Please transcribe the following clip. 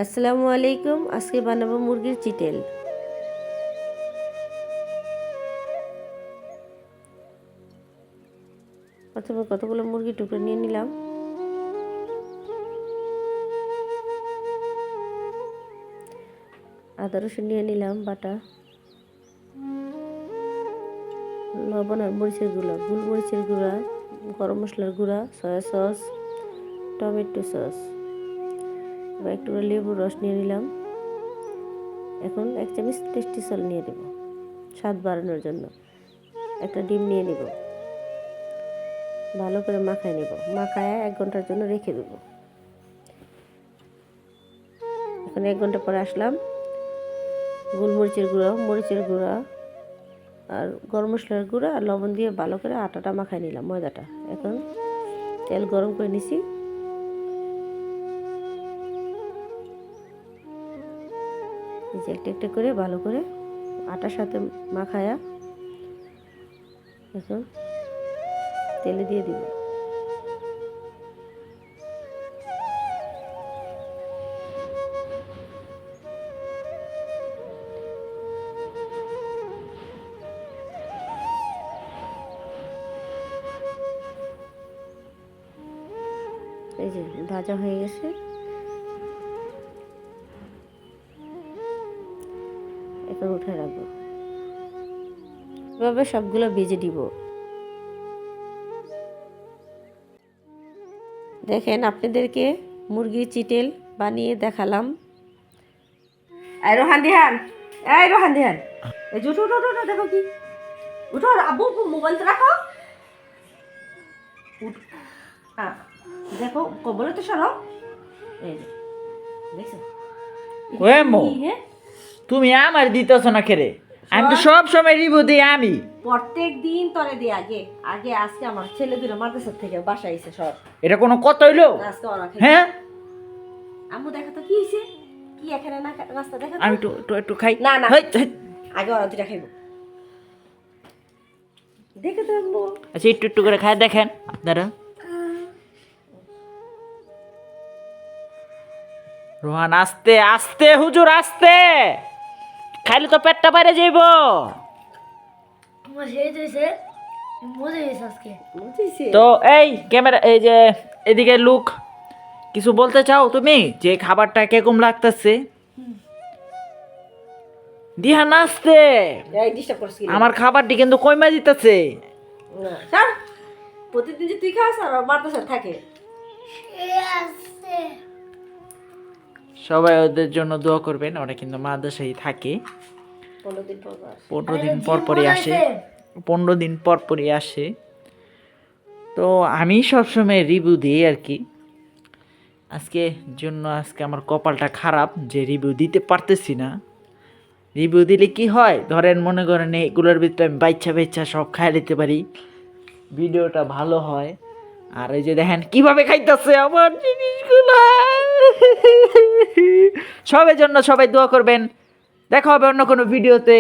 আসসালামু আলাইকুম। আজকে বানাবো মুরগির চিটেল। প্রথমে কতগুলো মুরগির টুকরো নিয়ে নিলাম। আদা রসুন নিয়ে নিলাম বাটা, লবণ আর মরিচের গুঁড়া, গোলমরিচের গুঁড়া, গরম মশলার গুঁড়া, সয়া সস, টমেটো সস, এবার একটু লেবুর রস নিয়ে নিলাম। এখন 1 চামচ টেস্টি সল্ট নিয়ে দেব স্বাদ বাড়ানোর জন্য। একটা ডিম নিয়ে নিব, ভালো করে মাখায় নেব। মাখায় 1 ঘন্টার জন্য রেখে দেব। এখন 1 ঘন্টা পরে আসলাম। গোলমরিচের গুঁড়া, মরিচের গুঁড়া আর গরম মশলার গুঁড়া আর লবণ দিয়ে ভালো করে আটাটা মাখায় নিলাম, ময়দাটা। এখন তেল গরম করে নিছি। একটা একটা করে ভালো করে আটার সাথে মাখায়া এখন তেলে দিয়ে দিব। এই যে ভাজা হয়ে গেছে। এখন উঠে রাখবো। এভাবে সবগুলো ভেজে দিব। দেখেন, আপনাদেরকে মুরগির চিটেল বানিয়ে দেখালাম। এই রোহান দিহান, এই রোহান দিহান, এই যে উঠো উঠো উঠো, দেখো কি উঠো। আব্বু মোবাইল রাখো। হ্যাঁ দেখো, বলে তো সরো। এই যে দেখছো, তুমি আমার দিতেছ না খেরে। আমি তো সব সময় রিভিউ দিই। আমি প্রত্যেক দিন তরে দিই। আগে আগে আজকে আমার ছেলে দুটো মাদ্রাসা থেকে বাসা আইছে সব। এটা কোনো কথা হইলো? আজকে ওরা খাই। হ্যাঁ আম্মু দেখো তো কি হইছে, কি এখানে না নাস্তা দেখো। আমি একটু খাই। না না, হেই, হেই। আগে ওরা দুটা খাইবো। দেখো তো আম্মু। আচ্ছা একটু একটু করে খায় দেখেন আপনারা। রোহান আস্তে আস্তে, হুজুর আস্তে, খাইলে তো পেটটা বাইরে যাইব। তো এই ক্যামেরা, এই যে এদিকে লুক, কিছু বলতে চাও তুমি যে খাবারটা কিরকম লাগতেছে? দিহা নাচতে আমার খাবারটি কিন্তু কইমা দিতেছে। প্রতিদিন যে তুই খাস আর মাদ্রাসা থাকে। সবাই ওদের জন্য দোয়া করবেন। ওরা কিন্তু মাদ্রাসায় থাকে। 15 দিন পর পরই আসে। 15 দিন পর পরই আসে। তো আমি সবসময় রিভিউ দিই আর কি। আজকে আমার কপালটা খারাপ যে রিভিউ দিতে পারতেছি না। রিভিউ দিলে কি হয়, ধরেন মনে করেন এগুলোর ভিতরে আমি বাচ্চা সব খাই নিতে পারি, ভিডিওটা ভালো হয়। আর এই যে দেখেন কিভাবে খাইতেছে আমার জিনিসগুলো। সবার জন্য সবাই দোয়া করবেন। দেখা হবে অন্য কোনো ভিডিওতে।